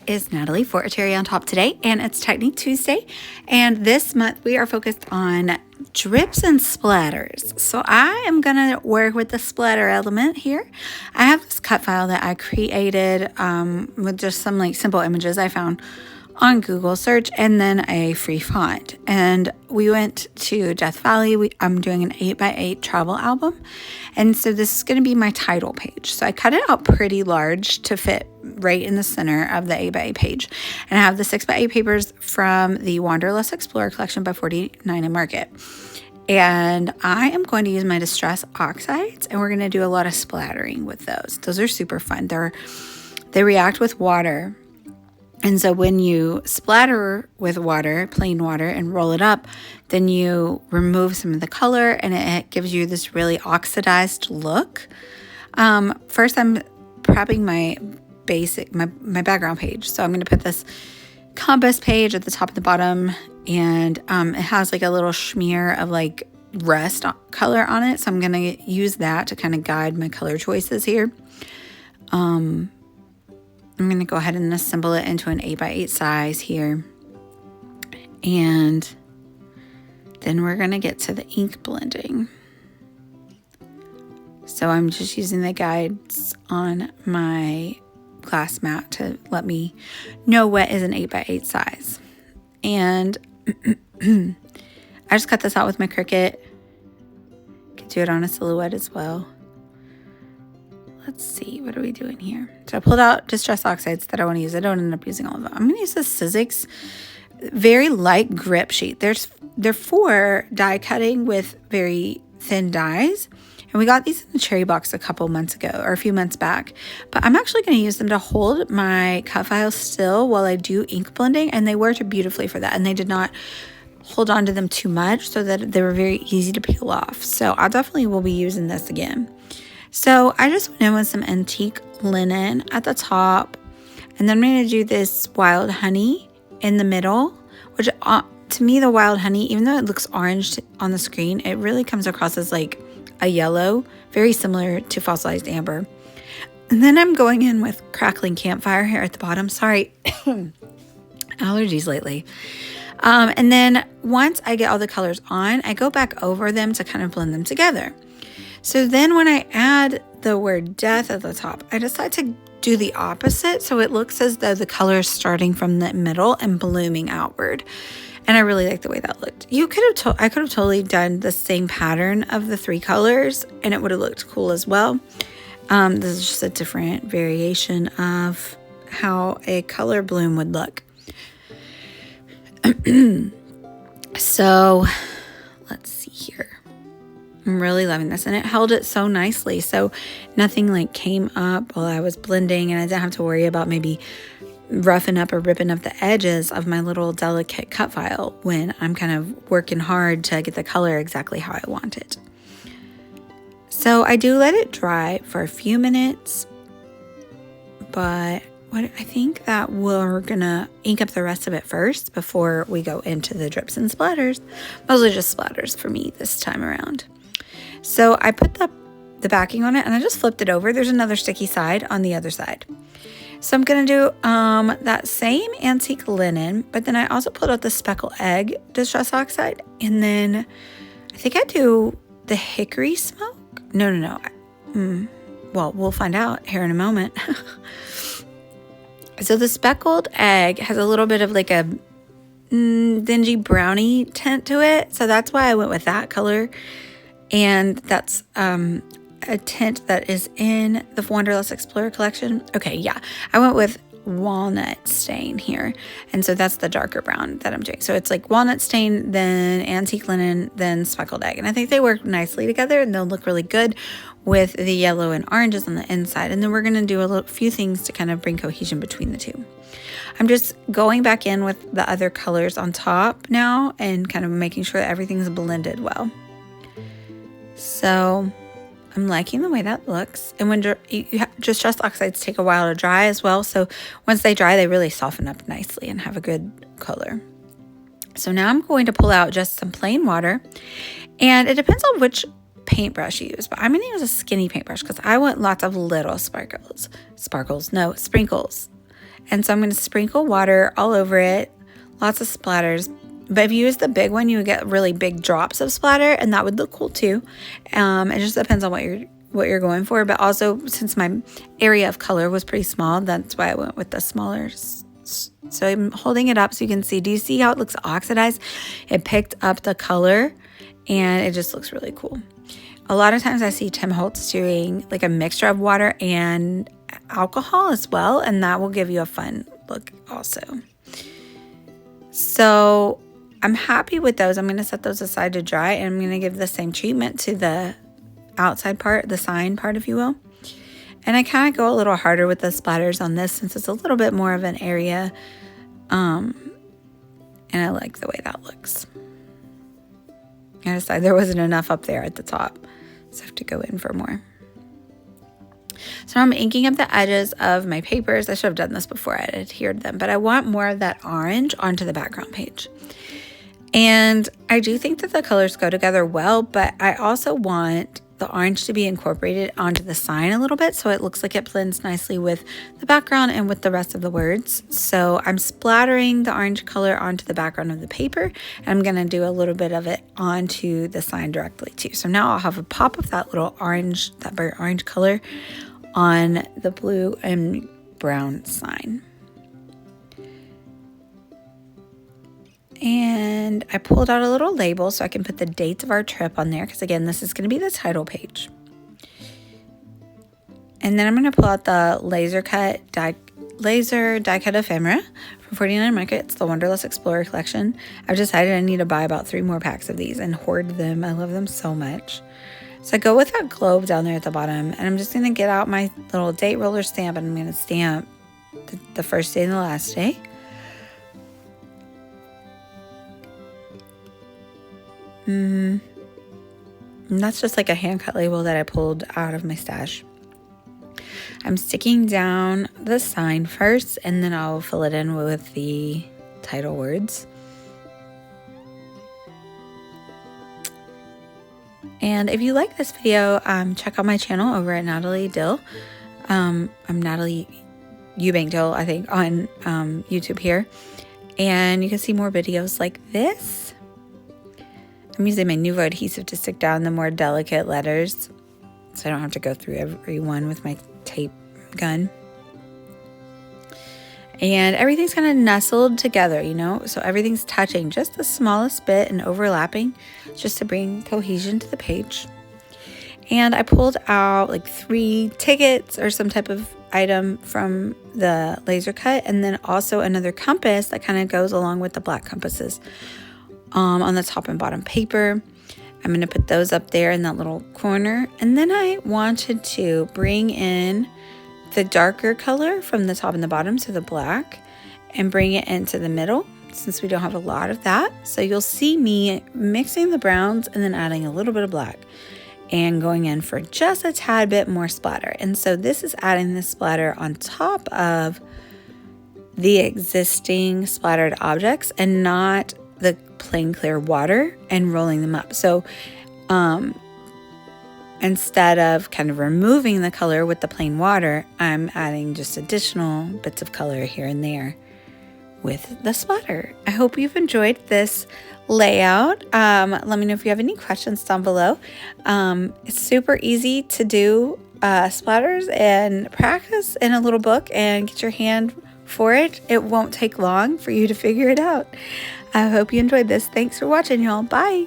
is Natalie for A Cherry on Top today, and it's Technique Tuesday. And this month we are focused on drips and splatters. So I am going to work with the splatter element here. I have this cut file that I created with just some like simple images I found on Google search and then a free font. And we went to Death Valley. I'm doing an 8x8 travel album. And so this is going to be my title page. So I cut it out pretty large to fit right in the center of the 8x8 page. And I have the 6x8 papers from the Wanderlust Explorer collection by 49 and Market. And I am going to use my Distress Oxides, and we're going to do a lot of splattering with those. Those are super fun. They react with water. And so when you splatter with water, plain water, and roll it up, then you remove some of the color and it gives you this really oxidized look. First, I'm prepping my my background page. So I'm going to put this compass page at the top and the bottom, and it has like a little smear of like rust color on it. So I'm going to use that to kind of guide my color choices here. I'm going to go ahead and assemble it into an 8x8 size here. And then we're going to get to the ink blending. So I'm just using the guides on my glass mat to let me know what is an 8x8 size. And I just cut this out with my Cricut. Could do it on a silhouette as well. Let's see, what are we doing here? So I pulled out Distress Oxides that I want to use. I don't end up using all of them. I'm going to use this Sizzix very light grip sheet. They're for die cutting with very thin dies. And we got these in the cherry box a couple months ago, or a few months back. But I'm actually going to use them to hold my cut files still while I do ink blending. And they worked beautifully for that. And they did not hold on to them too much, so that they were very easy to peel off. So I definitely will be using this again. So I just went in with some antique linen at the top, and then I'm going to do this wild honey in the middle, which to me, the wild honey, even though it looks orange on the screen, it really comes across as like a yellow, very similar to fossilized amber. And then I'm going in with crackling campfire here at the bottom. Sorry, allergies lately. And then once I get all the colors on, I go back over them to kind of blend them together. So then when I add the word death at the top, I decide to do the opposite. So it looks as though the color is starting from the middle and blooming outward. And I really like the way that looked. I could have totally done the same pattern of the three colors and it would have looked cool as well. This is just a different variation of how a color bloom would look. So let's see here. I'm really loving this, and it held it so nicely, so nothing like came up while I was blending, and I didn't have to worry about maybe roughing up or ripping up the edges of my little delicate cut file when I'm kind of working hard to get the color exactly how I want it. So I do let it dry for a few minutes, but I think that we're gonna ink up the rest of it first before we go into the drips and splatters. Mostly just splatters for me this time around. So I put the backing on it and I just flipped it over. There's another sticky side on the other side. So I'm going to do that same antique linen, but then I also pulled out the speckle egg Distress Oxide. And then I think I do the hickory smoke. No. Well, we'll find out here in a moment. So the speckled egg has a little bit of like a dingy brownie tint to it. So that's why I went with that color. And that's a tint that is in the Wanderlust Explorer collection. Okay, yeah. I went with walnut stain here. And so that's the darker brown that I'm doing. So it's like walnut stain, then antique linen, then speckled egg. And I think they work nicely together and they'll look really good with the yellow and oranges on the inside. And then we're going to do a few things to kind of bring cohesion between the two. I'm just going back in with the other colors on top now and kind of making sure that everything's blended well. So I'm liking the way that looks. And when Distress Oxides take a while to dry as well. So once they dry, they really soften up nicely and have a good color. So now I'm going to pull out just some plain water. And it depends on which paintbrush you use. But I'm going to use a skinny paintbrush because I want lots of little sprinkles. And so I'm going to sprinkle water all over it, lots of splatters. But if you use the big one, you would get really big drops of splatter, and that would look cool too. It just depends on what you're going for. But also, since my area of color was pretty small, that's why I went with the smaller. So I'm holding it up so you can see. Do you see how it looks oxidized? It picked up the color, and it just looks really cool. A lot of times I see Tim Holtz doing like a mixture of water and alcohol as well, and that will give you a fun look also. So I'm happy with those. I'm going to set those aside to dry, and I'm going to give the same treatment to the outside part, the sign part, if you will. And I kind of go a little harder with the splatters on this since it's a little bit more of an area. And I like the way that looks. I decided there wasn't enough up there at the top, so I have to go in for more. So now I'm inking up the edges of my papers. I should have done this before I adhered them, but I want more of that orange onto the background page. And I do think that the colors go together well, but I also want the orange to be incorporated onto the sign a little bit so it looks like it blends nicely with the background and with the rest of the words. So I'm splattering the orange color onto the background of the paper, and I'm going to do a little bit of it onto the sign directly too. So now I'll have a pop of that little orange, that burnt orange color on the blue and brown sign. And I pulled out a little label so I can put the dates of our trip on there, because again, this is going to be the title page. And then I'm going to pull out the laser die cut ephemera from 49 Market. It's the Wonderlust Explorer collection. I've decided I need to buy about 3 more packs of these and hoard them. I love them so much. So I go with that globe down there at the bottom, and I'm just going to get out my little date roller stamp, and I'm going to stamp the first day and the last day. And that's just like a hand cut label that I pulled out of my stash. I'm sticking down the sign first, and then I'll fill it in with the title words. And if you like this video, check out my channel over at Natalie Dill. I'm Natalie Eubank Dill, I think, on YouTube here. And you can see more videos like this. I'm using my Nuvo adhesive to stick down the more delicate letters, so I don't have to go through every one with my tape gun. And everything's kind of nestled together, you know, so everything's touching just the smallest bit and overlapping just to bring cohesion to the page. And I pulled out like 3 tickets or some type of item from the laser cut, and then also another compass that kind of goes along with the black compasses on the top and bottom paper. I'm going to put those up there in that little corner. And then I wanted to bring in the darker color from the top and the bottom, so the black, and bring it into the middle since we don't have a lot of that. So you'll see me mixing the browns and then adding a little bit of black and going in for just a tad bit more splatter. And so this is adding the splatter on top of the existing splattered objects and not the plain clear water, and rolling them up. So instead of kind of removing the color with the plain water, I'm adding just additional bits of color here and there with the splatter. I hope you've enjoyed this layout. Let me know if you have any questions down below. It's super easy to do splatters and practice in a little book and get your hand for it. It won't take long for you to figure it out. I hope you enjoyed this. Thanks for watching, y'all. Bye.